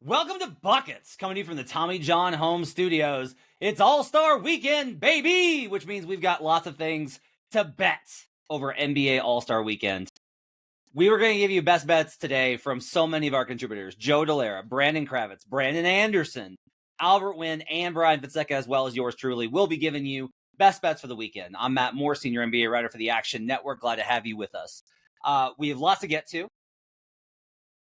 Welcome to Buckets, coming to you from the Tommy John Home Studios. It's All-Star Weekend, baby! Which means we've got lots of things to bet over NBA All-Star Weekend. We were going to give you best bets today from so many of our contributors. Joe Della Brandon Kravitz, Brandon Anderson, Albert Wynn, and Bryan Fonseca, as well as yours truly, will be giving you best bets for the weekend. I'm Matt Moore, senior NBA writer for the Action Network. Glad to have you with us. We have lots to get to.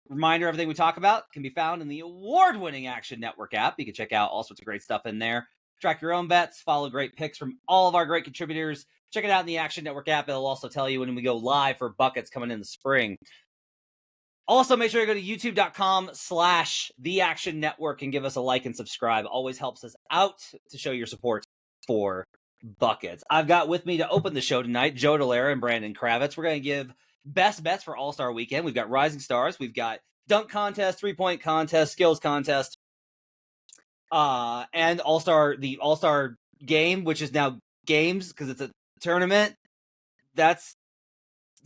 Reminder, everything we talk about can be found in the award-winning Action Network app. You can check out all sorts of great stuff in there. Track your own bets, follow great picks from all of our great contributors. Check it out in the Action Network app. It'll also tell you when we go live for Buckets coming in the spring. Also, make sure you go to youtube.com/The Action Network and give us a like and subscribe. Always helps us out to show your support for Buckets. I've got with me to open the show tonight, Joe Della and Brandon Kravitz. We're going to give best bets for All-Star Weekend. We've got Rising Stars. We've got dunk contest, three-point contest, skills contest, and the All-Star game, which is now games because it's a tournament. That's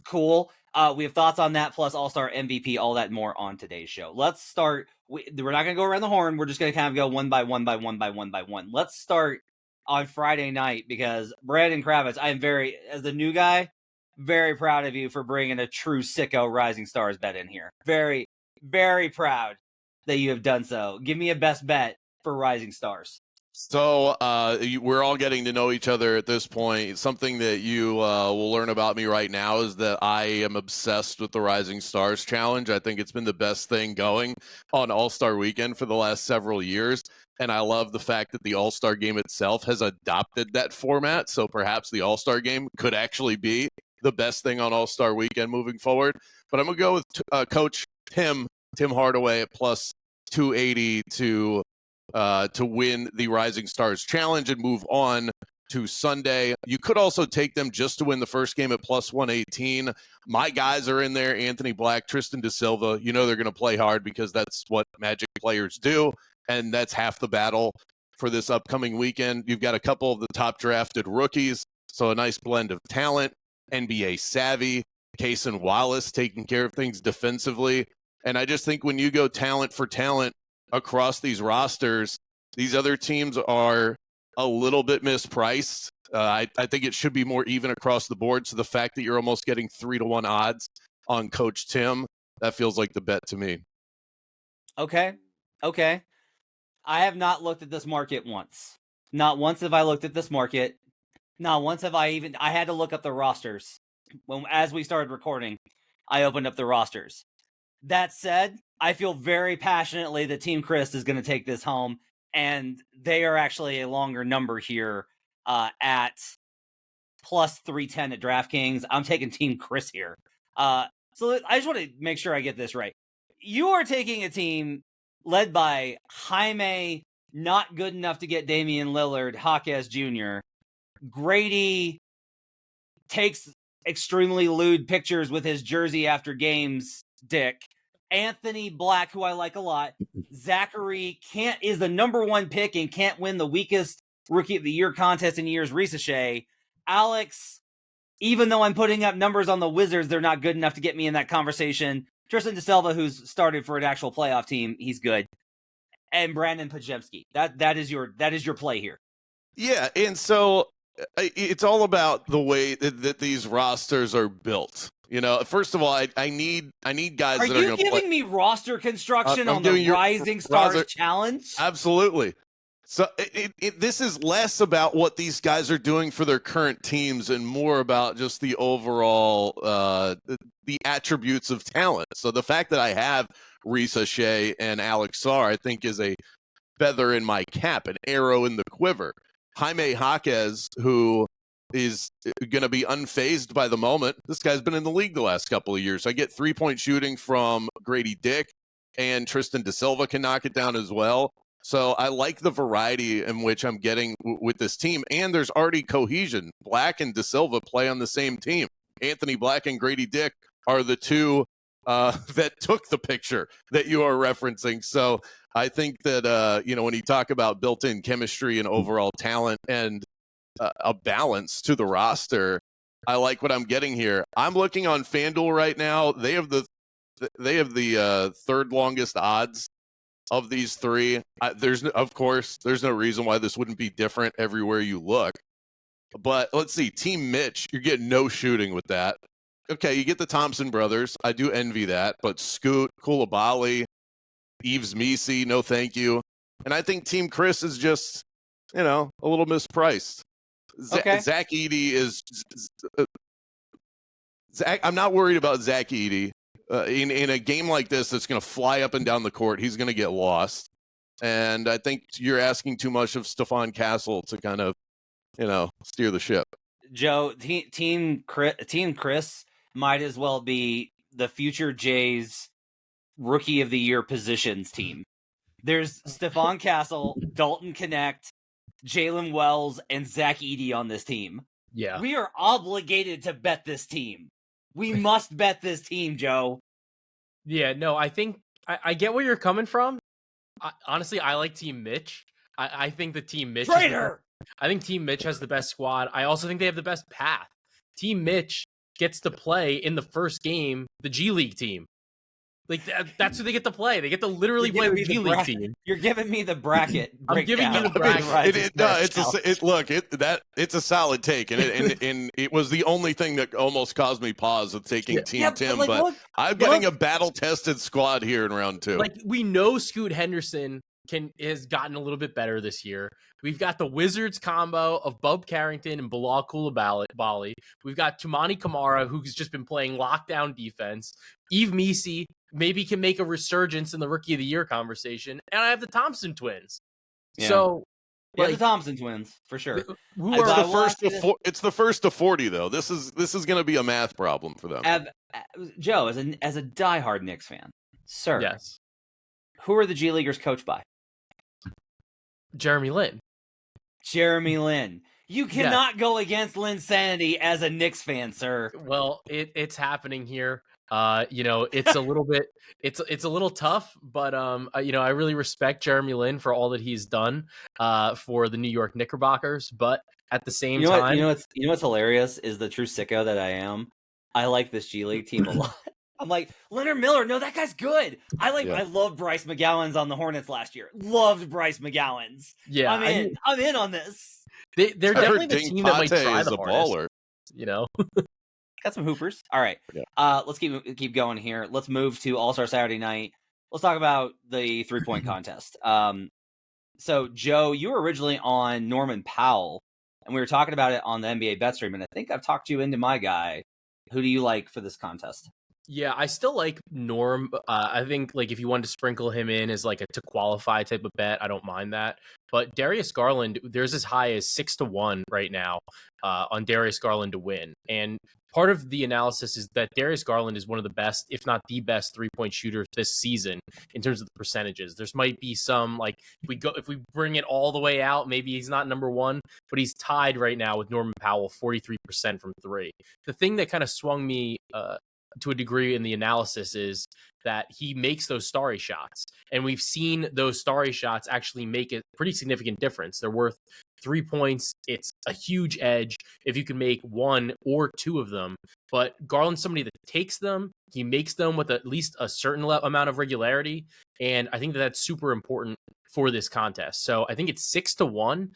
cool. We have thoughts on that, plus All-Star MVP, all that and more on today's show. Let's start. We're not going to go around the horn. We're just going to kind of go one by one. Let's start on Friday night because Brandon Kravitz, I am as the new guy, very proud of you for bringing a true sicko Rising Stars bet in here. Very, very proud that you have done so. Give me a best bet for Rising Stars. So we're all getting to know each other at this point. Something that you will learn about me right now is that I am obsessed with the Rising Stars Challenge. I think it's been the best thing going on All-Star Weekend for the last several years. And I love the fact that the All-Star Game itself has adopted that format. So perhaps the All-Star Game could actually be the best thing on All-Star Weekend moving forward. But I'm going to go with Coach Tim Hardaway at plus 280 to win the Rising Stars Challenge and move on to Sunday. You could also take them just to win the first game at plus 118. My guys are in there, Anthony Black, Tristan Da Silva. You know they're going to play hard because that's what Magic players do, and that's half the battle for this upcoming weekend. You've got a couple of the top drafted rookies, so a nice blend of talent, NBA savvy, Cason Wallace taking care of things defensively. And I just think when you go talent for talent across these rosters, these other teams are a little bit mispriced. I think it should be more even across the board. So the fact that you're almost getting 3-1 odds on Coach Tim, that feels like the bet to me. Okay. I have not looked at this market once. Not once have I looked at this market. Not once have I had to look up the rosters. As we started recording, I opened up the rosters. That said, I feel very passionately that Team Chris is going to take this home, and they are actually a longer number here at plus 310 at DraftKings. I'm taking Team Chris here. So I just want to make sure I get this right. You are taking a team led by Jaime, not good enough to get Damian Lillard, Jaquez Jr. Grady takes extremely lewd pictures with his jersey after games, dick. Anthony Black, who I like a lot. Zachary is the number one pick and can't win the weakest Rookie of the Year contest in years, Ricochet. Alex, even though I'm putting up numbers on the Wizards, they're not good enough to get me in that conversation. Tristan Da Silva, who's started for an actual playoff team, he's good. And Brandon Pajemski. That is your play here. Yeah, and so it's all about the way that these rosters are built. You know, first of all, I need guys that are going to play. Are you giving me roster construction on the Rising Stars Challenge? Absolutely. So this is less about what these guys are doing for their current teams and more about just the overall the attributes of talent. So the fact that I have Ricochet and Alex Sarr, I think, is a feather in my cap, an arrow in the quiver. Jaime Jaquez, who is going to be unfazed by the moment. This guy's been in the league the last couple of years. I get 3-point shooting from Grady Dick, and Tristan Da Silva can knock it down as well. So I like the variety in which I'm getting with this team, and there's already cohesion. Black and Da Silva play on the same team. Anthony Black and Grady Dick are the two that took the picture that you are referencing. So I think that, when you talk about built-in chemistry and overall talent and a balance to the roster, I like what I'm getting here. I'm looking on FanDuel right now. They have the third longest odds of these three, of course, there's no reason why this wouldn't be different everywhere you look. But let's see, Team Mitch, you're getting no shooting with that. Okay, you get the Thompson brothers. I do envy that. But Scoot, Koulibaly, Yves Missi, no thank you. And I think Team Chris is just, a little mispriced. Okay. Zach Edey is... I'm not worried about Zach Edey. In a game like this that's going to fly up and down the court, he's going to get lost. And I think you're asking too much of Stephon Castle to kind of, steer the ship. Joe, Team Chris might as well be the future Jays Rookie of the Year positions team. There's Stephon Castle, Dalton Connect, Jalen Wells, and Zach Edey on this team. Yeah. We are obligated to bet this team. We must bet this team, Joe. Yeah, no, I think I get where you're coming from. Honestly, I like Team Mitch. I think the Team Mitch I think Team Mitch has the best squad. I also think they have the best path. Team Mitch gets to play in the first game the G League team. Like that's who they get to play. They get to literally play the G League team. You're giving me the bracket. I'm giving you the bracket. It's a solid take, and it was the only thing that almost caused me pause with taking Team Tim. But look, I'm getting a battle tested squad here in round 2. Like we know Scoot Henderson has gotten a little bit better this year. We've got the Wizards combo of Bub Carrington and Bilal Koulibaly. We've got Tumani Kamara, who's just been playing lockdown defense. Yves Missi maybe can make a resurgence in the Rookie of the Year conversation. And I have the Thompson twins. Yeah. So the Thompson twins, for sure. It's the first to 40, though. This is going to be a math problem for them. Joe, as a diehard Knicks fan, sir. Yes. Who are the G Leaguers coached by? Jeremy Lin. You cannot go against Linsanity as a Knicks fan, sir. Well, it's happening here. It's a little bit, it's a little tough, but I really respect Jeremy Lin for all that he's done for the New York Knickerbockers. But at the same time, what's hilarious is the true sicko that I am. I like this G League team a lot. I'm like, Leonard Miller, no, that guy's good. I love Bryce McGowan's on the Hornets last year. Loved Bryce McGowan's. Yeah, I'm in on this. They're definitely the team that might try the hardest. Got some hoopers. All right. Yeah. Let's keep going here. Let's move to All-Star Saturday night. Let's talk about the 3-point contest. So Joe, you were originally on Norman Powell, and we were talking about it on the NBA Bet stream, and I think I've talked you into my guy. Who do you like for this contest? Yeah, I still like Norm. I think if you wanted to sprinkle him in as a to qualify type of bet, I don't mind that. But Darius Garland, there's as high as 6-1 right now on Darius Garland to win. And part of the analysis is that Darius Garland is one of the best, if not the best, 3-point shooter this season in terms of the percentages. There's might be some if we bring it all the way out, maybe he's not number one, but he's tied right now with Norman Powell, 43% from 3. The thing that kind of swung me to a degree in the analysis is that he makes those starry shots. And we've seen those starry shots actually make a pretty significant difference. They're worth 3 points. It's a huge edge if you can make 1 or 2 of them. But Garland's somebody that takes them. He makes them with at least a certain amount of regularity. And I think that's super important for this contest. So I think it's 6-1.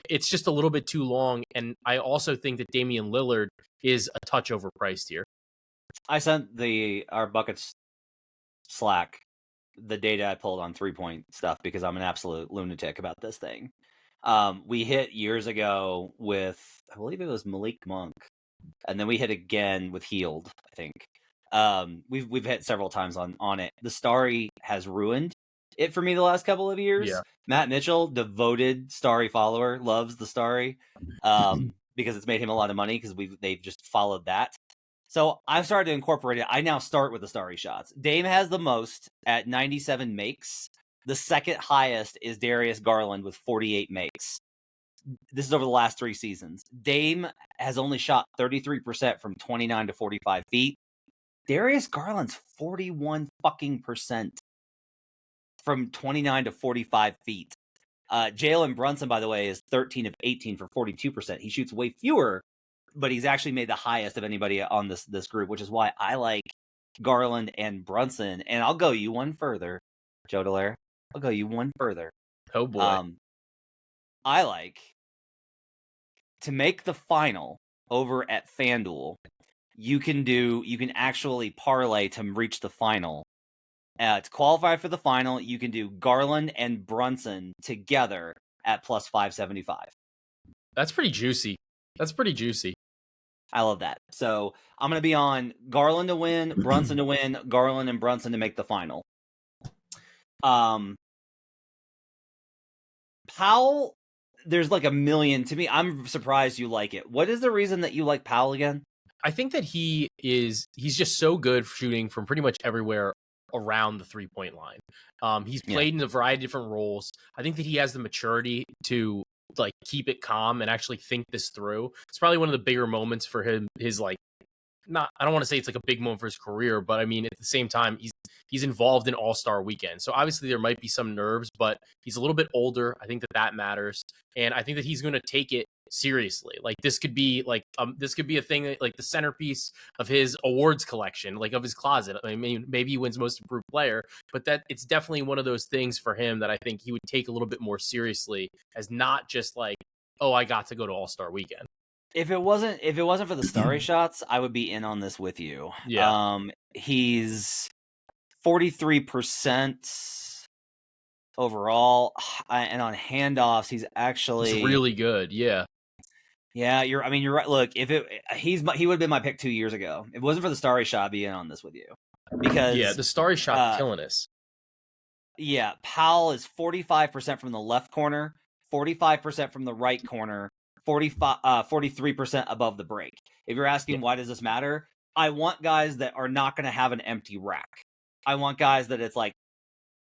It's just a little bit too long. And I also think that Damian Lillard is a touch overpriced here. I sent our Buckets Slack the data I pulled on 3-point stuff because I'm an absolute lunatic about this thing. We hit years ago with, I believe it was Malik Monk, and then we hit again with Healed, I think. We've hit several times on it. The Starry has ruined it for me the last couple of years. Yeah. Matt Mitchell, devoted Starry follower, loves the Starry because it's made him a lot of money because they've just followed that. So I've started to incorporate it. I now start with the starry shots. Dame has the most at 97 makes. The second highest is Darius Garland with 48 makes. This is over the last 3 seasons. Dame has only shot 33% from 29 to 45 feet. Darius Garland's 41% from 29 to 45 feet. Jalen Brunson, by the way, is 13 of 18 for 42%. He shoots way fewer, but he's actually made the highest of anybody on this group, which is why I like Garland and Brunson. And I'll go you one further, Joe Della. I'll go you one further. Oh boy. I like to make the final over at FanDuel. You can actually parlay to reach the final. To qualify for the final, you can do Garland and Brunson together at plus 575. That's pretty juicy. That's pretty juicy. I love that. So I'm going to be on Garland to win, Brunson to win, Garland and Brunson to make the final. Powell, there's like a million. To me, I'm surprised you like it. What is the reason that you like Powell again? I think that he's just so good shooting from pretty much everywhere around the 3-point line. He's played in a variety of different roles. I think that he has the maturity to like keep it calm and actually think this through. It's probably one of the bigger moments for him. His like, I don't want to say it's like a big moment for his career, but I mean, at the same time, he's involved in All-Star Weekend. So obviously there might be some nerves, but he's a little bit older. I think that matters. And I think that he's going to take it seriously. Like this could be a thing that, like the centerpiece of his awards collection, like of his closet. I mean, maybe he wins Most Improved Player, but that it's definitely one of those things for him that I think he would take a little bit more seriously, as not just like, oh, I got to go to All-Star Weekend. If it wasn't for the starry shots, I would be in on this with you. Yeah. He's 43% overall, and on handoffs, he's actually really good. Yeah. Yeah, you're right. Look, he would have been my pick 2 years ago. If it wasn't for the starry shot, I'd be in on this with you. Because the starry shot killing us. Yeah, Powell is 45% from the left corner, 45% from the right corner, 43% above the break. If you're asking why does this matter, I want guys that are not going to have an empty rack. I want guys that it's like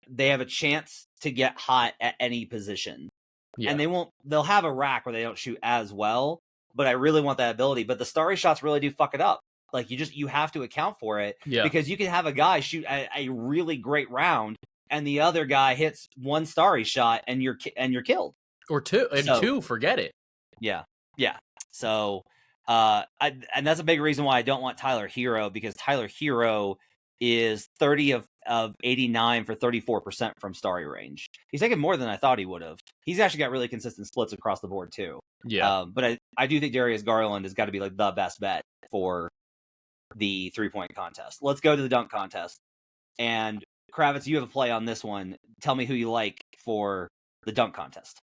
they have a chance to get hot at any position. Yeah. And they'll have a rack where they don't shoot as well, but I really want that ability. But the starry shots really do fuck it up. Like you have to account for it, because you can have a guy shoot a really great round and the other guy hits one starry shot and you're killed. Or two, forget it. Yeah. So, and that's a big reason why I don't want Tyler Hero, because Tyler Hero is 30 of 89 for 34% from starry range. He's taken more than I thought he would have. He's actually got really consistent splits across the board too. Yeah. But I do think Darius Garland has got to be like the best bet for the 3-point contest. Let's go to the dunk contest. And Kravitz, you have a play on this one. Tell me who you like for the dunk contest.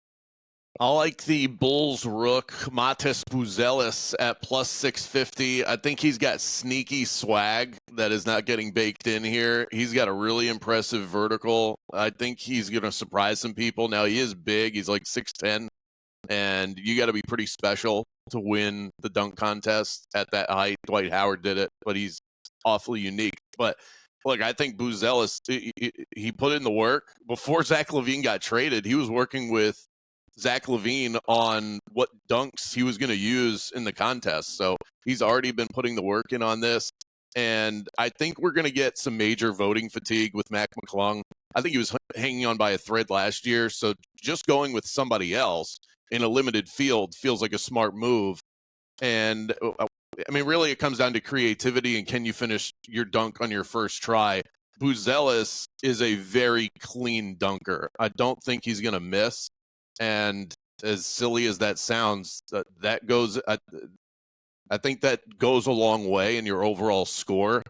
I like the Bulls rook, Matas Buzelis, at plus 650. I think he's got sneaky swag that is not getting baked in here. He's got a really impressive vertical. I think he's going to surprise some people. Now, he is big. He's like 6'10", and you got to be pretty special to win the dunk contest at that height. Dwight Howard did it, but he's awfully unique. But look, I think Buzelis, he put in the work. Before Zach LaVine got traded, he was working with Zach LaVine on what dunks he was going to use in the contest. So he's already been putting the work in on this. And I think we're going to get some major voting fatigue with Mac McClung. I think he was hanging on by a thread last year. So just going with somebody else in a limited field feels like a smart move. And I mean, really, it comes down to creativity and can you finish your dunk on your first try. Buzelis is a very clean dunker. I don't think he's going to miss. And as silly as that sounds, that goes. I think that goes a long way in your overall score.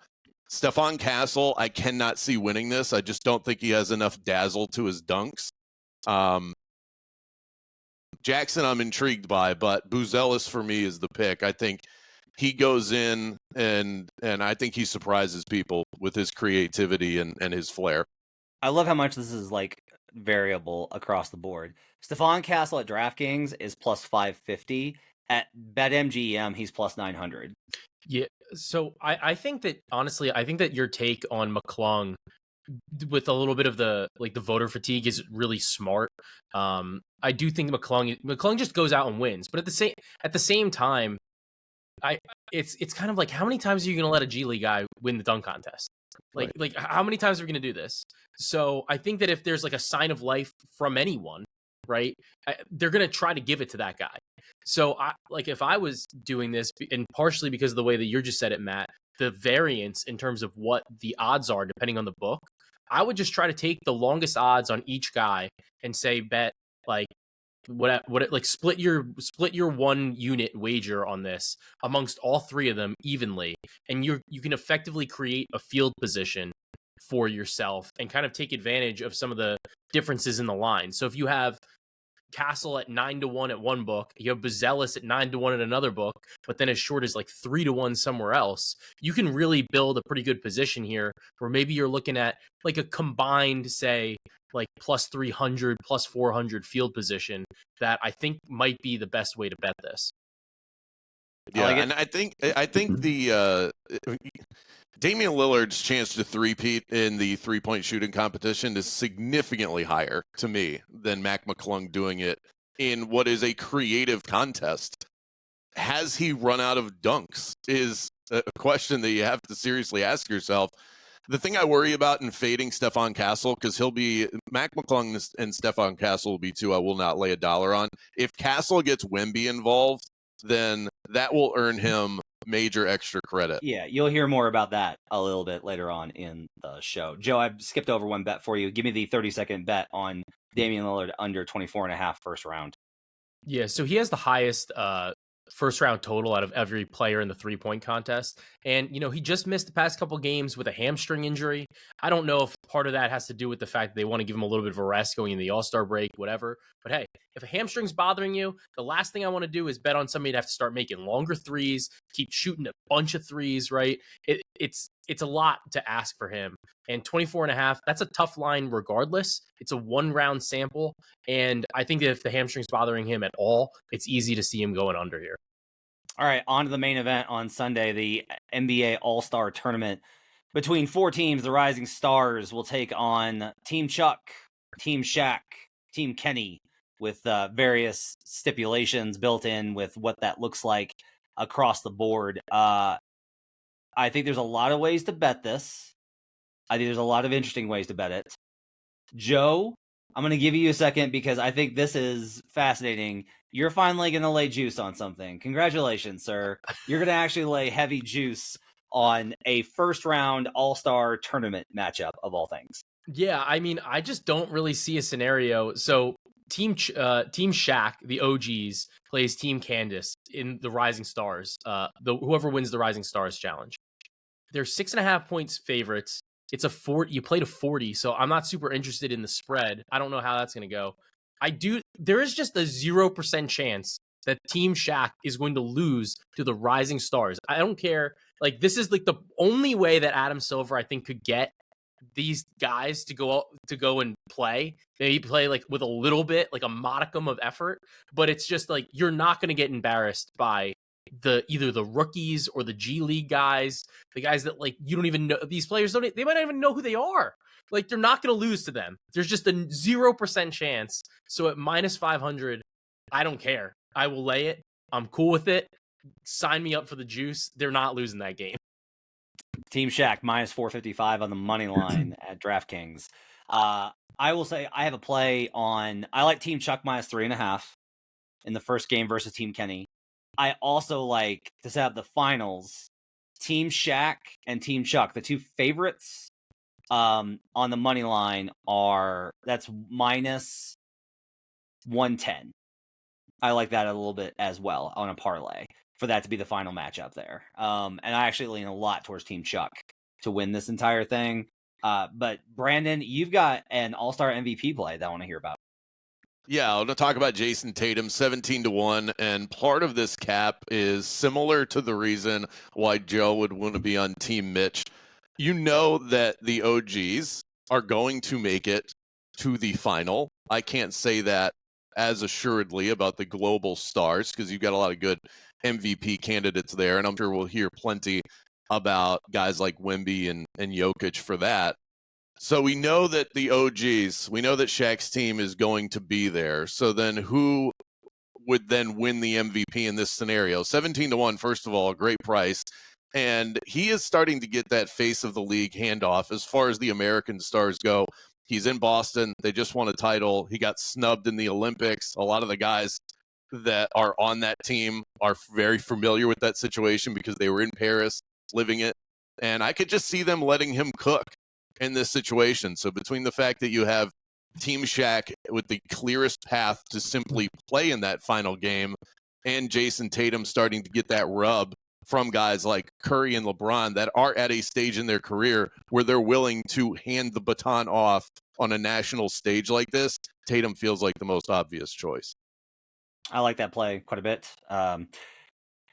Stephon Castle, I cannot see winning this. I just don't think he has enough dazzle to his dunks. Jackson, I'm intrigued by, but Buzelis for me is the pick. I think he goes in and I think he surprises people with his creativity and his flair. I love how much this is like variable across the board. Stephon Castle at DraftKings is plus 550. At BetMGM, he's plus 900. Yeah, so I think that, honestly, I think that your take on McClung with a little bit of the voter fatigue is really smart. I do think McClung just goes out and wins, but at the same time, it's kind of like, how many times are you going to let a G League guy win the dunk contest? Like how many times are we going to do this? So I think that if there's like a sign of life from anyone, right, they're going to try to give it to that guy. So if I was doing this, and partially because of the way that you just said it, Matt, the variance in terms of what the odds are depending on the book, I would just try to take the longest odds on each guy and say bet like like split your 1 unit wager on this amongst all 3 of them evenly, and you can effectively create a field position for yourself and kind of take advantage of some of the differences in the line. So if you have Castle at 9-1 at one book, you have Buzelis at 9-1 at another book, but then as short as like 3-1 somewhere else, you can really build a pretty good position here where maybe you're looking at like a combined, say, like plus 300, plus 400 field position that I think might be the best way to bet this. Yeah, and I think the Damian Lillard's chance to three-peat in the three-point shooting competition is significantly higher to me than Mac McClung doing it in what is a creative contest. Has he run out of dunks is a question that you have to seriously ask yourself. The thing I worry about in fading Stephon Castle, because Mac McClung and Stephon Castle will be 2 I will not lay a dollar on. If Castle gets Wemby involved, then that will earn him major extra credit. Yeah, you'll hear more about that a little bit later on in the show. Joe, I've skipped over one bet for you. Give me the 30-second bet on Damian Lillard under 24.5 first round. Yeah, so he has the highest first round total out of every player in the 3-point contest. And, he just missed the past couple games with a hamstring injury. I don't know if part of that has to do with the fact that they want to give him a little bit of a rest going in the All-Star break, whatever. But hey, if a hamstring's bothering you, the last thing I want to do is bet on somebody to have to start making longer threes, keep shooting a bunch of threes, right? It's a lot to ask for him. And 24.5, that's a tough line regardless. It's a 1-round sample. And I think that if the hamstring's bothering him at all, it's easy to see him going under here. All right, on to the main event on Sunday, the NBA All-Star Tournament. Between 4 teams, the Rising Stars will take on Team Chuck, Team Shaq, Team Kenny, with various stipulations built in with what that looks like across the board. I think there's a lot of ways to bet this. I think there's a lot of interesting ways to bet it. Joe, I'm going to give you a second because I think this is fascinating. You're finally going to lay juice on something. Congratulations, sir. You're going to actually lay heavy juice on a first-round All-Star Tournament matchup of all things. Yeah, I mean, I just don't really see a scenario. So Team Shaq, the OGs, plays Team Candace in the Rising Stars. Whoever wins the Rising Stars challenge. They're 6.5 points favorites. It's a 40. You played a 40, so I'm not super interested in the spread. I don't know how that's going to go. There is just a 0% chance that Team Shaq is going to lose to the Rising Stars. I don't care. Like, this is like the only way that Adam Silver, I think, could get these guys to go and play. Maybe play like with a little bit, like a modicum of effort, but it's just like you're not going to get embarrassed by either the rookies or the G League guys, the guys that like you don't even know. These players they might not even know who they are. Like, they're not going to lose to them. There's just a 0% chance. So at -500, I don't care. I will lay it. I'm cool with it. Sign me up for the juice. They're not losing that game. Team Shaq -455 on the money line at DraftKings. I will say I have a play on. I like Team Chuck -3.5 in the first game versus Team Kenny. I also like to set up the finals. Team Shaq and Team Chuck, the 2 favorites on the money line that's -110. I like that a little bit as well on a parlay for that to be the final matchup there. And I actually lean a lot towards Team Chuck to win this entire thing. But Brandon, you've got an All-Star MVP play that I want to hear about. Yeah, I want to talk about Jason Tatum, 17-1, and part of this cap is similar to the reason why Joe would want to be on Team Mitch. You know that the OGs are going to make it to the final. I can't say that as assuredly about the global stars because you've got a lot of good MVP candidates there, and I'm sure we'll hear plenty about guys like Wemby and Jokic for that. So we know that the OGs, we know that Shaq's team is going to be there. So then who would then win the MVP in this scenario? 17-1, first of all, a great price. And he is starting to get that face of the league handoff as far as the American stars go. He's in Boston. They just won a title. He got snubbed in the Olympics. A lot of the guys that are on that team are very familiar with that situation because they were in Paris living it. And I could just see them letting him cook. in this situation. So between the fact that you have Team Shaq with the clearest path to simply play in that final game, and Jason Tatum starting to get that rub from guys like Curry and LeBron that are at a stage in their career where they're willing to hand the baton off on a national stage like this, Tatum feels like the most obvious choice. I like that play quite a bit.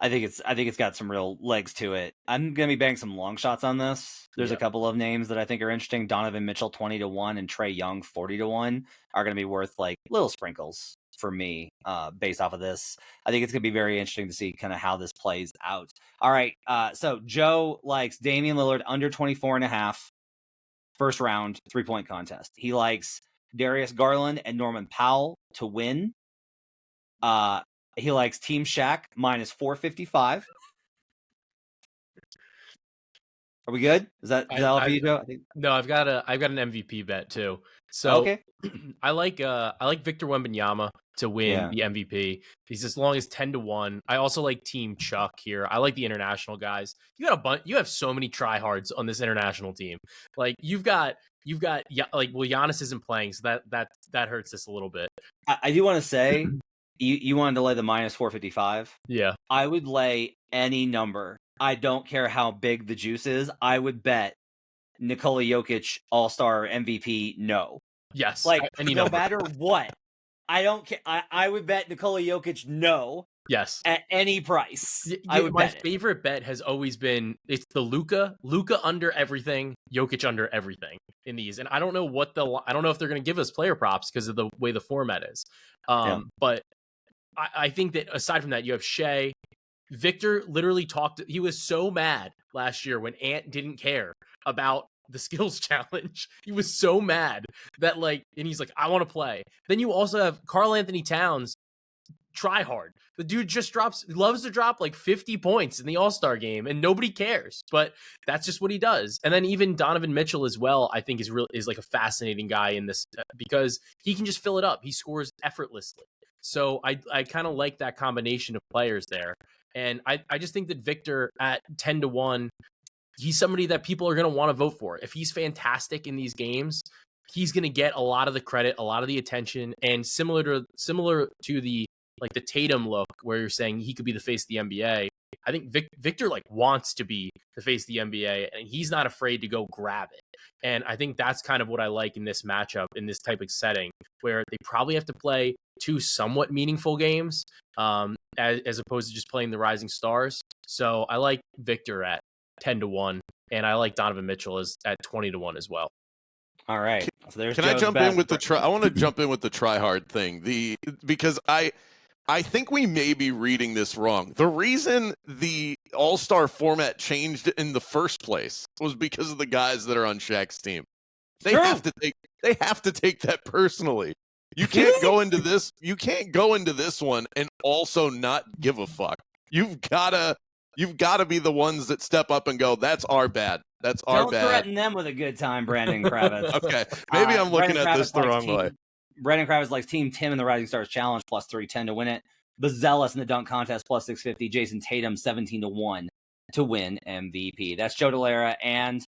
I think it's got some real legs to it. I'm gonna be banging some long shots on this. There's a couple of names that I think are interesting. Donovan Mitchell 20-1 and Trae Young 40-1 are gonna be worth like little sprinkles for me, based off of this. I think it's gonna be very interesting to see kind of how this plays out. All right, so Joe likes Damian Lillard under 24.5 first round 3-point contest. He likes Darius Garland and Norman Powell to win. He likes Team Shaq minus 455. Are we good? Is that all for you, Joe? I think... No, I've got an MVP bet too. So okay. I like Victor Wembanyama to win the MVP. He's as long as 10-1. I also like Team Chuck here. I like the international guys. You have so many tryhards on this international team. Like you've got Giannis isn't playing, so that hurts us a little bit. I do want to say you wanted to lay the minus 455. Yeah. I would lay any number. I don't care how big the juice is. I would bet Nikola Jokic All-Star MVP no. Yes. Like no matter what. I don't care. I would bet Nikola Jokic no. Yes. At any price. My favorite bet has always been it's the Luka under everything, Jokic under everything in these. And I don't know if they're going to give us player props because of the way the format is. But I think that aside from that, you have Shea. Victor literally he was so mad last year when Ant didn't care about the skills challenge. He was so mad that and he's like, I want to play. Then you also have Karl Anthony Towns, try hard. The dude just loves to drop like 50 points in the All-Star game and nobody cares, but that's just what he does. And then even Donovan Mitchell as well, I think is like a fascinating guy in this because he can just fill it up. He scores effortlessly. So I kind of like that combination of players there. And I just think that Victor at 10-1, he's somebody that people are going to want to vote for. If he's fantastic in these games, he's going to get a lot of the credit, a lot of the attention, and similar to the Tatum look where you're saying he could be the face of the NBA. I think Victor wants to be the face of the NBA, and he's not afraid to go grab it. And I think that's kind of what I like in this matchup, in this type of setting, where they probably have to play two somewhat meaningful games, as opposed to just playing the Rising Stars. So I like Victor at 10-1, and I like Donovan Mitchell at 20-1 as well. All right. So there's Can I jump in with I want to jump in with the try hard thing. Because I think we may be reading this wrong. The reason the All-Star format changed in the first place was because of the guys that are on Shaq's team. They have to take that personally. You can't go into this one and also not give a fuck. You've gotta be the ones that step up and go, that's our bad. That's our bad. Don't threaten them with a good time, Brandon Kravitz. Okay. Maybe I'm looking at this the wrong way. Brandon Kravitz likes Team Tim in the Rising Stars Challenge plus 310 to win it. Bazelis in the dunk contest plus 650. Jason Tatum 17-1 to win MVP. That's Joe Della and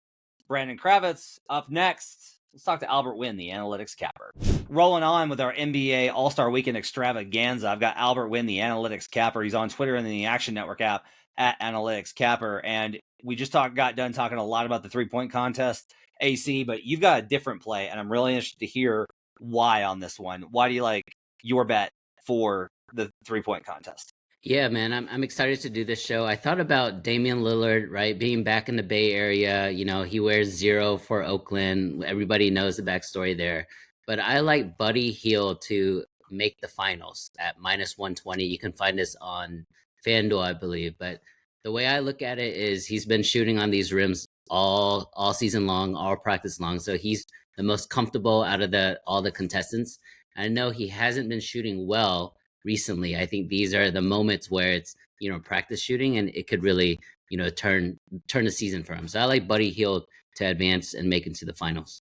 Brandon Kravitz. Up next, let's talk to Albert Wynn, the analytics capper. Rolling on with our NBA All-Star Weekend extravaganza. I've got Albert Wynn, the analytics capper. He's on Twitter and in the Action Network app at analytics capper. And we just got done talking a lot about the 3-point contest, AC, but you've got a different play, and I'm really interested to hear why on this one. Why do you like your bet for the 3-point contest? Yeah, man, I'm excited to do this show. I thought about Damian Lillard, right, being back in the Bay Area. You know, he wears 0 for Oakland. Everybody knows the backstory there. But I like Buddy Hield to make the finals at minus 120. You can find this on FanDuel, I believe. But the way I look at it is he's been shooting on these rims all season long, all practice long. So he's the most comfortable out of all the contestants. I know he hasn't been shooting well recently. I think these are the moments where it's, practice shooting, and it could really, turn the season for him. So I like Buddy Hield to advance and make it to the finals.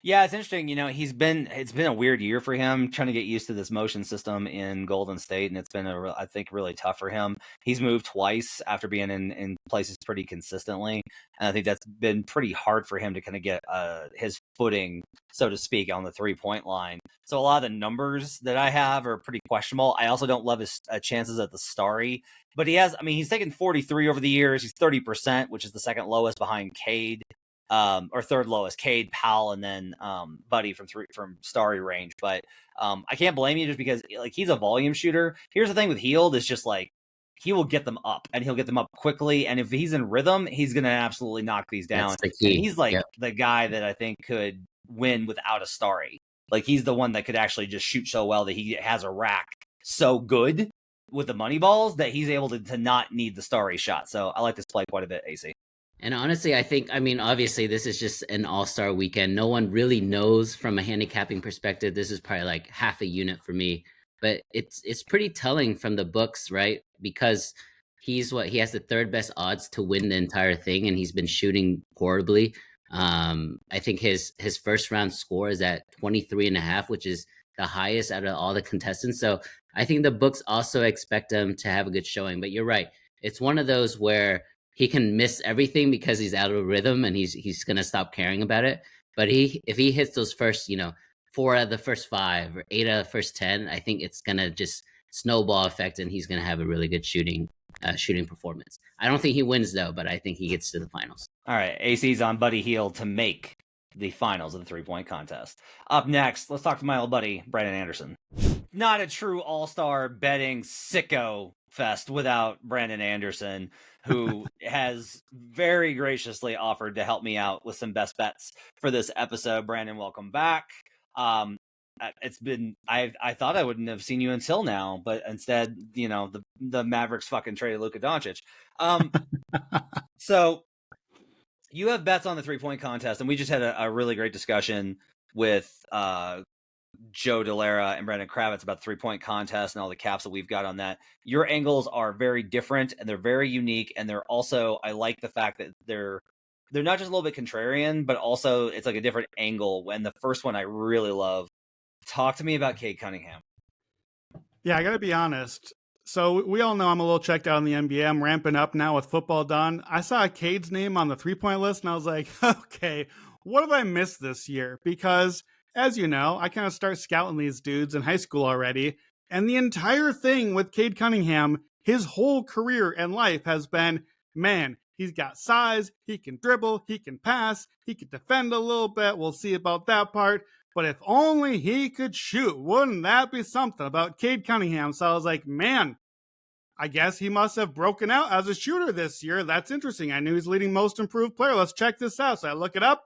Yeah, it's interesting. It's been a weird year for him trying to get used to this motion system in Golden State, and it's been I think really tough for him. He's moved twice after being in places pretty consistently, and I think that's been pretty hard for him to kind of get his footing, so to speak, on the 3-point line. So a lot of the numbers that I have are pretty questionable. I also don't love his chances at the Starry, but he's taken 43 over the years. He's 30%, which is the second lowest behind Cade. Or third lowest, Cade, Powell, and then Buddy from Starry range. But I can't blame you just because he's a volume shooter. Here's the thing with Heald is just he will get them up and he'll get them up quickly. And if he's in rhythm, he's gonna absolutely knock these down. That's the key. And he's the guy that I think could win without a Starry. He's the one that could actually just shoot so well that he has a rack so good with the money balls that he's able to not need the Starry shot. So I like this play quite a bit, AC. And honestly, obviously this is just an all-star weekend. No one really knows from a handicapping perspective. This is probably like half a unit for me, but it's pretty telling from the books, right? Because he has the third best odds to win the entire thing, and he's been shooting horribly. I think his first round score is at 23.5, which is the highest out of all the contestants. So I think the books also expect him to have a good showing. But you're right. It's one of those where he can miss everything because he's out of rhythm and he's going to stop caring about it. But if he hits those first, 4 out of the first 5 or 8 out of the first 10, I think it's going to just snowball effect and he's going to have a really good shooting performance. I don't think he wins though, but I think he gets to the finals. All right, AC's on Buddy Hield to make the finals of the 3-point contest. Up next, let's talk to my old buddy, Brandon Anderson. Not a true all-star betting sicko fest without Brandon Anderson, who has very graciously offered to help me out with some best bets for this episode. Brandon, welcome back. It's been I thought I wouldn't have seen you until now, but instead, the Mavericks fucking traded Luka Doncic. So you have bets on the 3-point contest, and we just had a really great discussion with Joe Della and Brandon Kravitz about the 3-point contest and all the caps that we've got on that. Your angles are very different and they're very unique, and they're also, I like the fact that they're not just a little bit contrarian, but also it's like a different angle. And the first one I really love. Talk to me about Cade Cunningham. Yeah, I gotta be honest. So we all know I'm a little checked out in the NBA. I'm ramping up now with football done. I saw Cade's name on the 3-point list and I was like, okay, what have I missed this year? Because as you know, I kind of start scouting these dudes in high school already. And the entire thing with Cade Cunningham, his whole career and life has been, man, he's got size, he can dribble, he can pass, he can defend a little bit. We'll see about that part. But if only he could shoot, wouldn't that be something about Cade Cunningham? So I was like, man, I guess he must have broken out as a shooter this year. That's interesting. I knew he's leading most improved player. Let's check this out. So I look it up.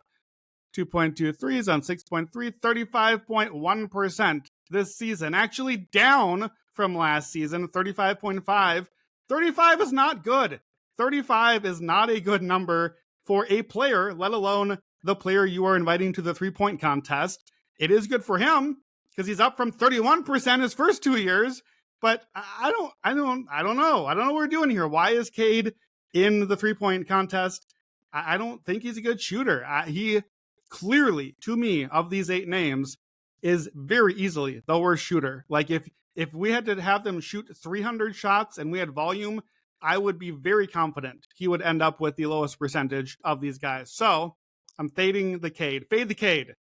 2.2 threes on 6.3, 35.1% this season. Actually down from last season, 35.5. 35 is not good. 35 is not a good number for a player, let alone the player you are inviting to the 3-point contest. It is good for him because he's up from 31% his first 2 years. But I don't know. I don't know what we're doing here. Why is Cade in the 3-point contest? I don't think he's a good shooter. He clearly, to me, of these 8 names, is very easily the worst shooter. Like if we had to have them shoot 300 shots and we had volume, I would be very confident he would end up with the lowest percentage of these guys. So I'm fading the Cade. Fade the Cade.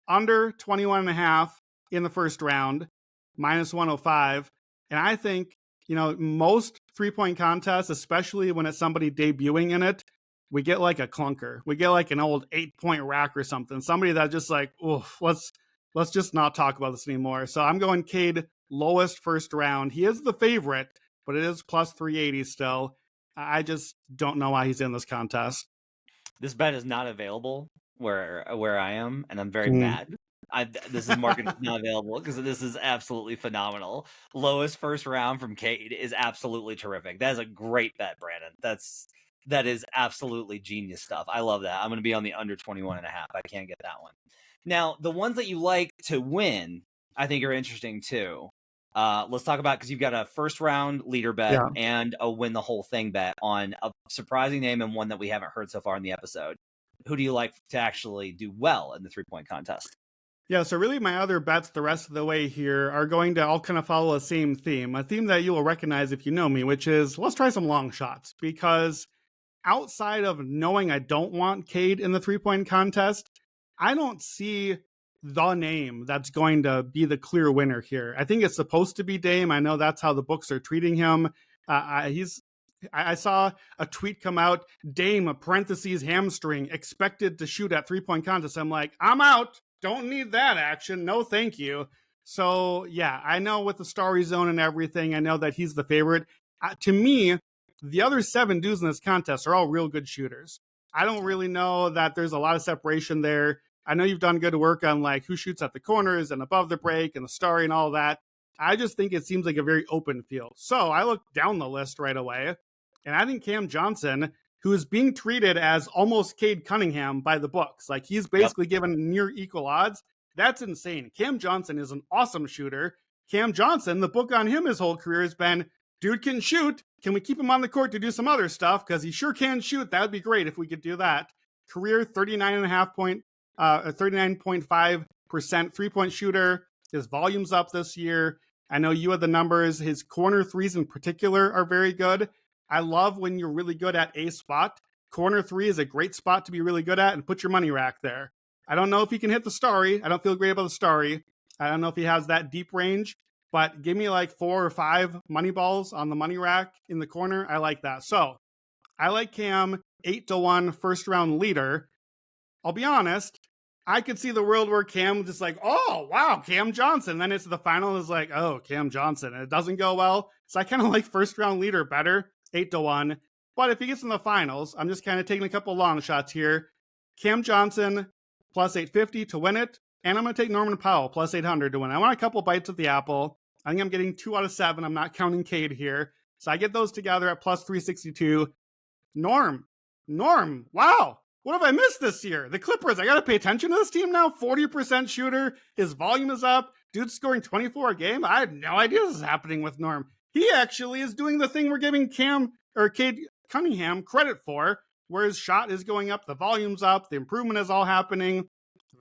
Under 21.5 in the first round, minus 105. And I think, most 3-point contests, especially when it's somebody debuting in it, we get like a clunker. We get like an old 8-point rack or something. Somebody that just like, oof, let's just not talk about this anymore. So I'm going Cade lowest first round. He is the favorite, but it is plus 380 still. I just don't know why he's in this contest. This bet is not available where I am, and I'm very mad. This is market not available because this is absolutely phenomenal. Lowest first round from Cade is absolutely terrific. That is a great bet, Brandon. That is absolutely genius stuff. I love that. I'm going to be on the under 21.5. I can't get that one. Now, the ones that you like to win, I think are interesting too. Let's talk about, because you've got a first round leader bet and a win the whole thing bet on a surprising name and one that we haven't heard so far in the episode. who do you like to actually do well in the 3-point contest? Yeah, so really my other bets the rest of the way here are going to all kind of follow the same theme, a theme that you will recognize if you know me, which is let's try some long shots, because outside of knowing I don't want Cade in the 3-point contest, I don't see the name that's going to be the clear winner here. I think it's supposed to be Dame. I know that's how the books are treating him. I saw a tweet come out, Dame, parentheses, hamstring, expected to shoot at 3-point contest. I'm like, I'm out. Don't need that action. No, thank you. So, yeah, I know with the Starry Zone and everything, I know that he's the favorite. To me, the other 7 dudes in this contest are all real good shooters. I don't really know that there's a lot of separation there. I know you've done good work on like who shoots at the corners and above the break and the Starry and all that. I just think it seems like a very open field. So I looked down the list right away, and I think Cam Johnson, who is being treated as almost Cade Cunningham by the books. Like he's basically given near equal odds. That's insane. Cam Johnson is an awesome shooter. Cam Johnson, the book on him his whole career has been, dude can shoot. Can we keep him on the court to do some other stuff? Because he sure can shoot. That would be great if we could do that. Career 39.5% 3-point shooter. His volume's up this year. I know you had the numbers. His corner threes in particular are very good. I love when you're really good at a spot. Corner 3 is a great spot to be really good at, and put your money rack there. I don't know if he can hit the Starry. I don't feel great about the Starry. I don't know if he has that deep range, but give me like 4 or 5 money balls on the money rack in the corner. I like that. So I like Cam 8-1 first round leader. I'll be honest, I could see the world where Cam just like, oh, wow, Cam Johnson. Then it's the final is like, oh, Cam Johnson. And it doesn't go well. So I kind of like first round leader better, 8-1. But if he gets in the finals, I'm just kind of taking a couple long shots here. Cam Johnson plus 850 to win it. And I'm going to take Norman Powell plus 800 to win. I want a couple bites at the apple. I think I'm getting 2 out of 7. I'm not counting Cade here. So I get those together at plus 362. Norm. Wow. What have I missed this year? The Clippers. I got to pay attention to this team now. 40% shooter. His volume is up. Dude's scoring 24 a game. I had no idea this is happening with Norm. He actually is doing the thing we're giving Cade Cunningham credit for, where his shot is going up, the volume's up, the improvement is all happening.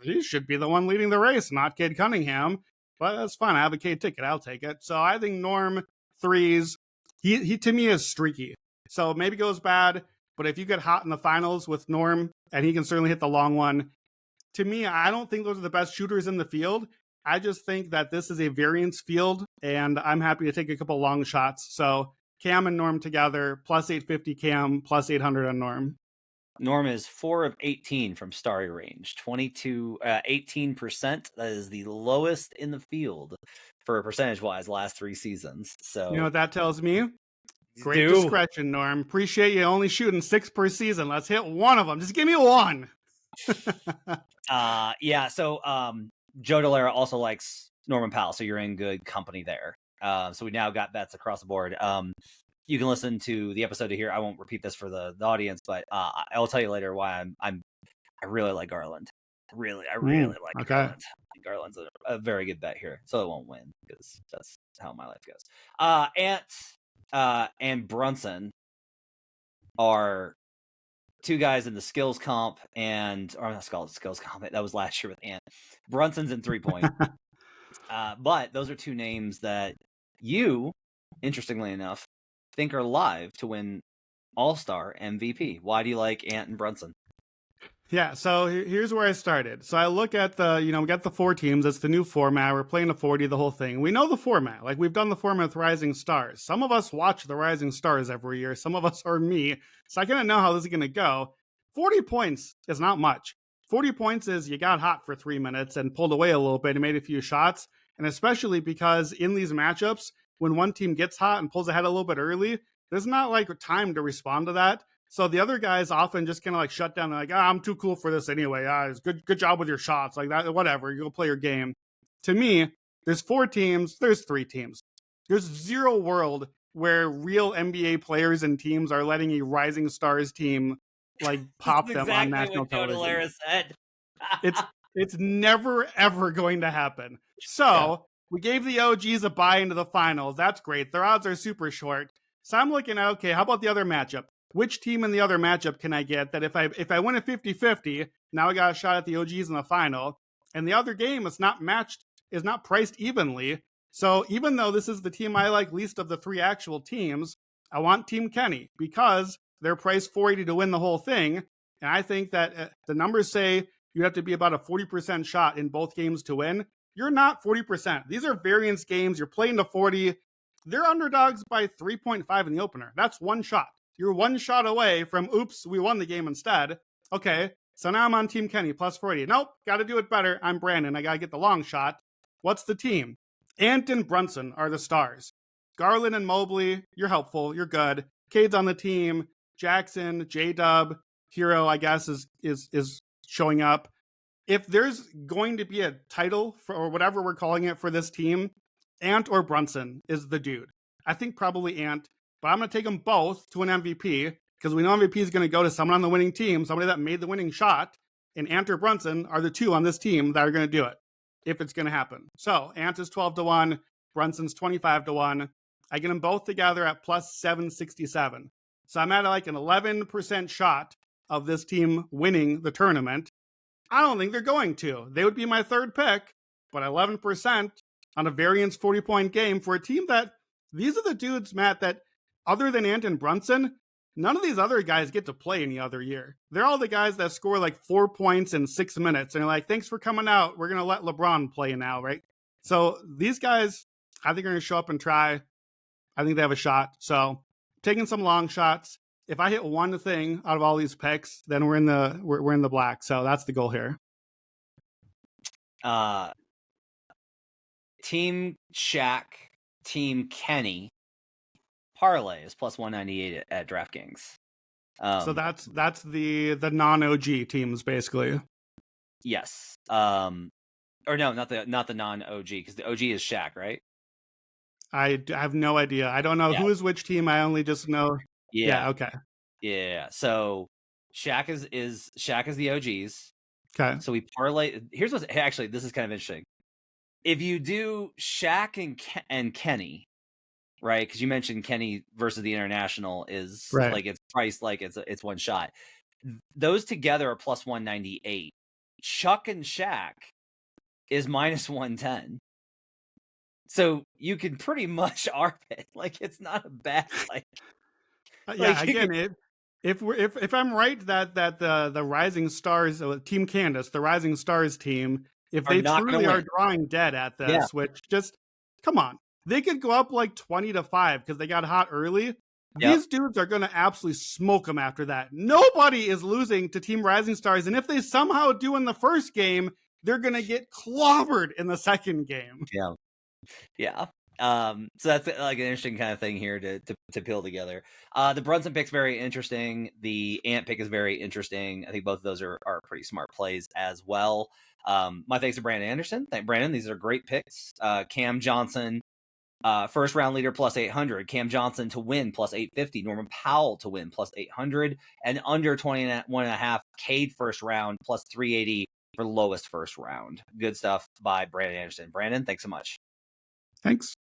He should be the one leading the race, not Cade Cunningham. But that's fine. I have a Cade ticket. I'll take it. So I think Norm threes, he to me is streaky. So maybe goes bad, but if you get hot in the finals with Norm, and he can certainly hit the long one, to me, I don't think those are the best shooters in the field. I just think that this is a variance field, and I'm happy to take a couple long shots. So Cam and Norm together, plus 850 Cam, plus 800 on Norm. Norm is 4 of 18 from Starry range, 18%. That is the lowest in the field for percentage-wise last 3 seasons. So you know what that tells me? Great discretion, Norm. Appreciate you only shooting 6 per season. Let's hit one of them. Just give me one. Yeah. So Joe Della also likes Norman Powell, so you're in good company there. So we now got bets across the board. You can listen to the episode to hear. I won't repeat this for the audience, but I'll tell you later why I really like Garland. I really like Garland. I think Garland's a very good bet here, so it won't win because that's how my life goes. And Brunson are 2 guys in the skills comp or not skills comp. That was last year with Ant. Brunson's in 3-point. But those are 2 names that you, interestingly enough, think are live to win All-Star MVP. Why do you like Ant and Brunson? Yeah, so here's where I started. So I look at we got the 4 teams. It's the new format. We're playing a 40, the whole thing. We know the format. Like, we've done the format with Rising Stars. Some of us watch the Rising Stars every year. Some of us are me. So I kind of know how this is going to go. 40 points is not much. 40 points is you got hot for 3 minutes and pulled away a little bit and made a few shots. And especially because in these matchups, when one team gets hot and pulls ahead a little bit early, there's not like time to respond to that. So the other guys often just kind of like shut down. They're like, I'm too cool for this anyway. It's good job with your shots. Like that, whatever. You'll play your game. To me, there's 4 teams. There's 3 teams. There's 0 world where real NBA players and teams are letting a Rising Stars team like pop them on national television. Said. It's never, ever going to happen. So we gave the OGs a bye into the finals. That's great. Their odds are super short. So I'm looking at, okay, how about the other matchup? which team in the other matchup can I get that if I win a 50-50, now I got a shot at the OGs in the final, and the other game is not priced evenly. So even though this is the team I like least of the 3 actual teams, I want Team Kenny because they're priced $480 to win the whole thing. And I think that the numbers say you have to be about a 40% shot in both games to win. You're not 40%. These are variance games. You're playing to 40. They're underdogs by 3.5 in the opener. That's one shot. You're one shot away from, oops, we won the game instead. Okay, so now I'm on Team Kenny, plus 40. Nope, got to do it better. I'm Brandon. I got to get the long shot. What's the team? Ant and Brunson are the stars. Garland and Mobley, you're helpful. You're good. Cade's on the team. Jackson, J-Dub, Hero, I guess, is showing up. If there's going to be a title for, or whatever we're calling it for this team, Ant or Brunson is the dude. I think probably Ant, but I'm going to take them both to an MVP because we know MVP is going to go to someone on the winning team, somebody that made the winning shot, and Ant or Brunson are the 2 on this team that are going to do it if it's going to happen. So Ant is 12-1, Brunson's 25-1. I get them both together at plus 767. So I'm at like an 11% shot of this team winning the tournament. I don't think they're going to. They would be my third pick, but 11% on a variance 40-point game for a team that these are the dudes, Matt, that other than Ant and Brunson, none of these other guys get to play any other year. They're all the guys that score like 4 points in 6 minutes. And they're like, thanks for coming out. We're going to let LeBron play now, right? So these guys, I think are going to show up and try. I think they have a shot. So taking some long shots. If I hit one thing out of all these picks, then we're in the black. So that's the goal here. Team Shaq, Team Kenny parlay is plus 198 at DraftKings. So that's the non-OG teams basically. Yes. Or no, not the non-OG, because the OG is Shaq, right? I have no idea. I don't know who is which team. I only just know. Yeah. Okay. Yeah. So Shaq is the OGs. Okay. So we parlay. Here's what's actually, this is kind of interesting. If you do Shaq and Kenny, right? Because you mentioned Kenny versus the International is right. Like it's priced like it's one shot. Those together are plus 198. Chuck and Shaq is minus 110. So you can pretty much ARP it. Like it's not a bad again, if I'm right that the Rising Stars Team Candace, the Rising Stars team, if they truly are drawing dead at this, which just come on, they could go up like 20-5 because they got hot early. Yep. These dudes are going to absolutely smoke them after that. Nobody is losing to Team Rising Stars, and if they somehow do in the first game, they're going to get clobbered in the second game. Yeah. So that's like an interesting kind of thing here to peel together. The Brunson pick's very interesting. The Ant pick is very interesting. I think both of those are pretty smart plays as well. My thanks to Brandon Anderson. Brandon, these are great picks. Cam Johnson, first round leader plus 800. Cam Johnson to win plus 850. Norman Powell to win plus 800. And under 21.5. Cade first round plus 380 for lowest first round. Good stuff by Brandon Anderson. Brandon, thanks so much. Thanks.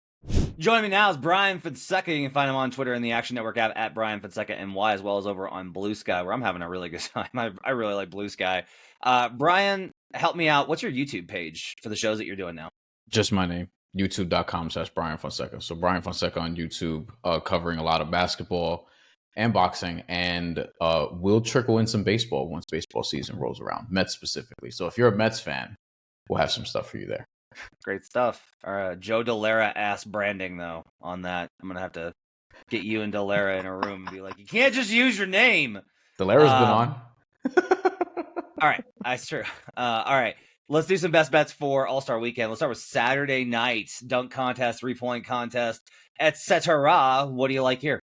Joining me now is Bryan Fonseca. You can find him on Twitter and the Action Network app at Bryan Fonseca NY, as well as over on Blue Sky, where I'm having a really good time. I really like Blue Sky. Bryan, help me out. What's your YouTube page for the shows that you're doing now? Just my name, youtube.com/Bryan Fonseca. So Bryan Fonseca on YouTube, covering a lot of basketball and boxing, and we'll trickle in some baseball once baseball season rolls around, Mets specifically. So if you're a Mets fan, we'll have some stuff for you there. Great stuff. Joe Della asked branding, though, on that. I'm going to have to get you and Della in a room and be like, you can't just use your name. Della's been on. All right. That's true. All right. Let's do some best bets for All-Star Weekend. Let's start with Saturday night. Dunk contest, 3-point contest, etc. What do you like here?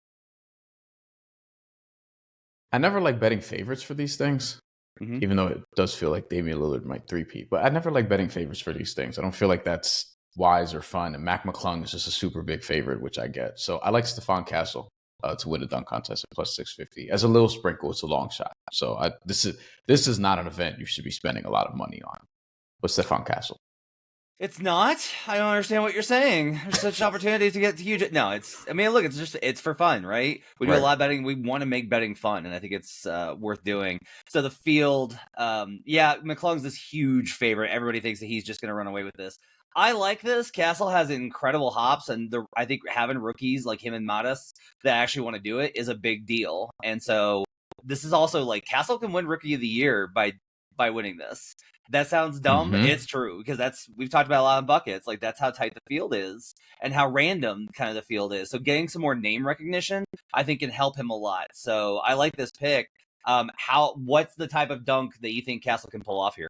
I never like betting favorites for these things. Mm-hmm. Even though it does feel like Damian Lillard might three-peat. But I never like betting favorites for these things. I don't feel like that's wise or fun. And Mac McClung is just a super big favorite, which I get. So I like Stephon Castle to win a dunk contest at plus 650. As a little sprinkle, it's a long shot. So this is not an event you should be spending a lot of money on. But Stephon Castle. It's not. I don't understand what you're saying. There's such opportunities to get to huge. No, it's. I mean, look, it's for fun, right? We do a Right. lot of betting. We want to make betting fun, and I think it's worth doing. So the field, yeah, McClung's this huge favorite. Everybody thinks that he's just going to run away with this. I like this. Castle has incredible hops, and I think having rookies like him and Mattis that actually want to do it is a big deal. And so this is also like Castle can win Rookie of the Year by winning this. That sounds dumb. Mhm. It's true because we've talked about a lot of buckets. Like that's how tight the field is and how random kind of the field is. So getting some more name recognition, I think, can help him a lot. So I like this pick. What's the type of dunk that you think Castle can pull off here?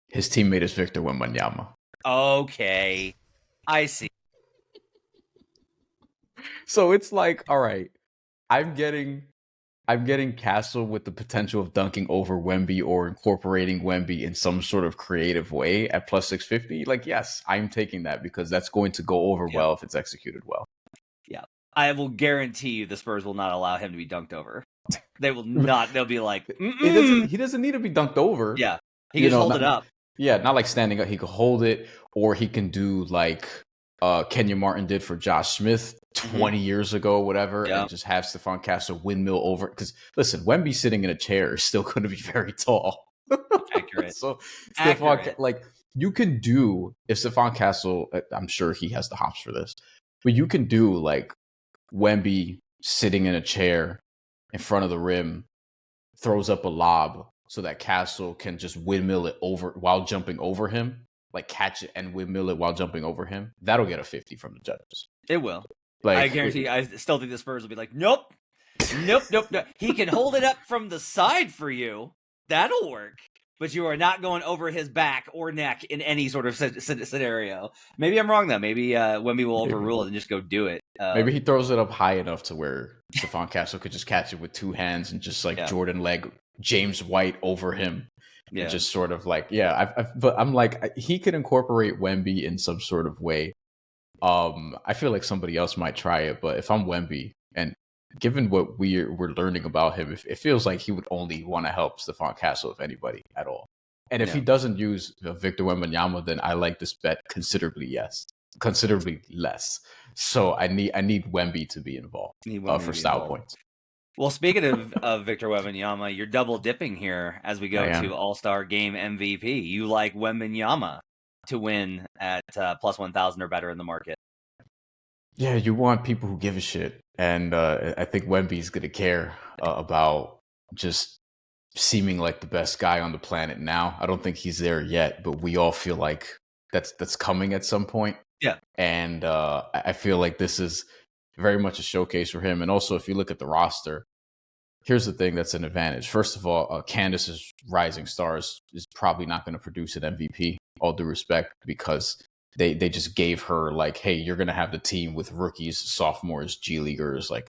His teammate is Victor Wembanyama. Okay, I see. So it's like, all right, I'm getting Castle with the potential of dunking over Wemby or incorporating Wemby in some sort of creative way at plus 650. Like, yes, I'm taking that because that's going to go over well if it's executed well. Yeah, I will guarantee you the Spurs will not allow him to be dunked over. They will not. They'll be like, he doesn't need to be dunked over. Yeah, he can hold it up. Yeah, not like standing up. He could hold it, or he can do like Kenya Martin did for Josh Smith 20 years ago, whatever, and just have Stephon Castle windmill over. Because listen, Wemby sitting in a chair is still going to be very tall. Accurate. So Stephon, like you can do if Stephon Castle, I'm sure he has the hops for this, but you can do like Wemby sitting in a chair in front of the rim, throws up a lob so that Castle can just windmill it over while jumping over him, like catch it and windmill it while jumping over him. That'll get a 50 from the judges. It will. Like, I guarantee. I still think the Spurs will be like, nope. He can hold it up from the side for you. That'll work. But you are not going over his back or neck in any sort of scenario. Maybe I'm wrong though. Maybe Wemby will overrule it and just go do it. Maybe he throws it up high enough to where Stephon Castle could just catch it with two hands and just like Jordan leg James White over him. Yeah. And just sort of like, but I'm like, he could incorporate Wemby in some sort of way. I feel like somebody else might try it, but if I'm Wemby, and given what we're learning about him, it feels like he would only want to help Stephon Castle, if anybody at all. And if he doesn't use Victor Wembanyama, then I like this bet considerably less. So I need Wemby to be involved for style points. Well, speaking of Victor Wembanyama, you're double dipping here as we go to All-Star Game MVP. You like Wembanyama to win at plus 1,000 or better in the market. Yeah, you want people who give a shit. And I think Wemby's going to care about just seeming like the best guy on the planet now. I don't think he's there yet, but we all feel like that's coming at some point. Yeah. And I feel like this is very much a showcase for him. And also, if you look at the roster, here's the thing that's an advantage. First of all, Candace's Rising Stars is probably not going to produce an MVP, all due respect, because they just gave her like, hey, you're going to have the team with rookies, sophomores, G Leaguers. Like,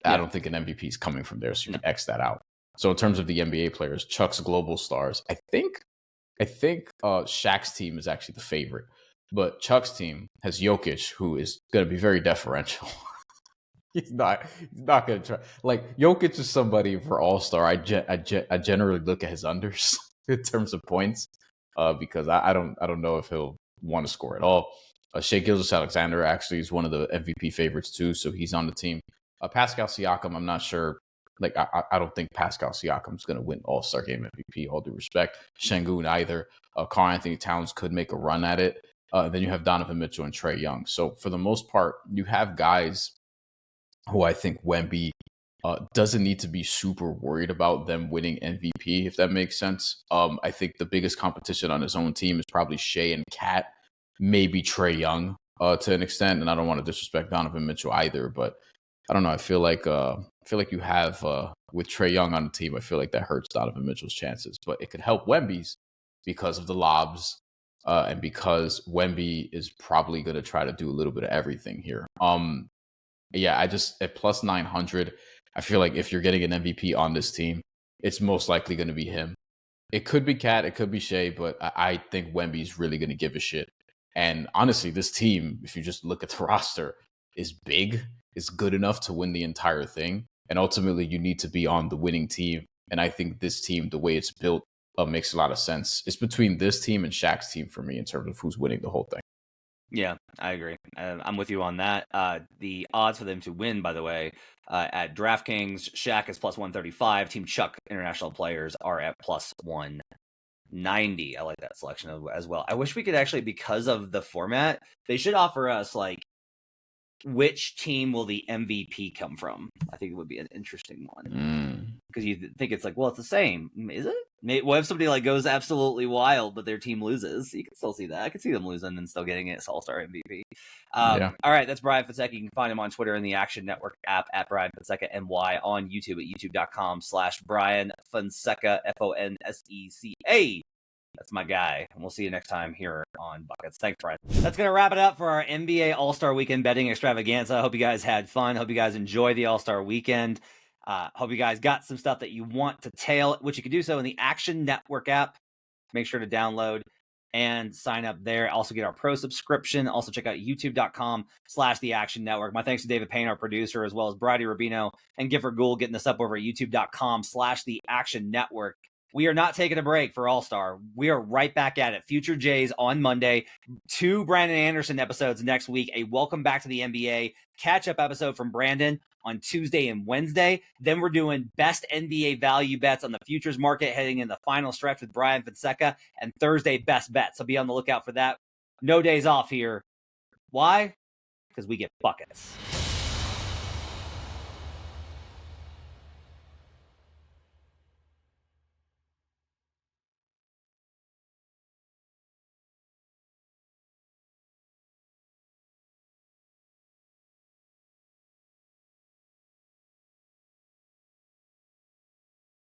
I don't think an MVP is coming from there, so you can X that out. So in terms of the NBA players, Chuck's Global Stars, I think Shaq's team is actually the favorite, but Chuck's team has Jokic, who is going to be very deferential. He's not going to try. Like, Jokic is somebody for All-Star. I generally look at his unders in terms of points because I don't know if he'll want to score at all. Shai Gilgeous-Alexander actually is one of the MVP favorites too, so he's on the team. Pascal Siakam, I'm not sure. Like, I don't think Pascal Siakam's going to win All-Star Game MVP, all due respect. Şengün either. Karl Anthony Towns could make a run at it. Then you have Donovan Mitchell and Trae Young. So for the most part, you have guys who I think Wemby doesn't need to be super worried about them winning MVP, if that makes sense. I think the biggest competition on his own team is probably Shea and Cat, maybe Trae Young to an extent. And I don't want to disrespect Donovan Mitchell either, but I don't know. I feel like you have with Trae Young on the team, I feel like that hurts Donovan Mitchell's chances, but it could help Wemby's because of the lobs and because Wemby is probably going to try to do a little bit of everything here. Yeah, I just at plus 900, I feel like if you're getting an MVP on this team, it's most likely going to be him. It could be Cat, it could be Shea, but I think Wemby's really going to give a shit. And honestly, this team, if you just look at the roster, is big, is good enough to win the entire thing. And ultimately, you need to be on the winning team. And I think this team, the way it's built, makes a lot of sense. It's between this team and Shaq's team for me in terms of who's winning the whole thing. Yeah, I agree. I'm with you on that. The odds for them to win, by the way, at DraftKings, Shaq is plus 135. Team Chuck international players are at plus 190. I like that selection as well. I wish we could actually, because of the format, they should offer us like which team will the MVP come from. I think it would be an interesting one because you think it's like, well, it's the same. Is it? What if somebody like goes absolutely wild, but their team loses? You can still see that. I can see them losing and still getting it as All-Star MVP. Yeah. All right, that's Bryan Fonseca. You can find him on Twitter in the Action Network app at Bryan Fonseca NY, on YouTube at youtube.com/Bryan Fonseca Fonseca. That's my guy. And we'll see you next time here on Buckets. Thanks, Bryan. That's going to wrap it up for our NBA All-Star Weekend betting extravaganza. I hope you guys had fun. Hope you guys enjoy the All-Star Weekend. Hope you guys got some stuff that you want to tail, which you can do so in the Action Network app. Make sure to download and sign up there. Also get our pro subscription. Also check out youtube.com/The Action Network. My thanks to David Payne, our producer, as well as Bridie Rubino and Gifford Gould getting this up over at youtube.com/The Action Network. We are not taking a break for All-Star. We are right back at it. Future Jays on Monday. 2 Brandon Anderson episodes next week. A welcome back to the NBA catch-up episode from Brandon on Tuesday and Wednesday. Then we're doing best NBA value bets on the futures market heading in the final stretch with Bryan Fonseca, and Thursday best bets. So be on the lookout for that. No days off here. Why? Because we get buckets.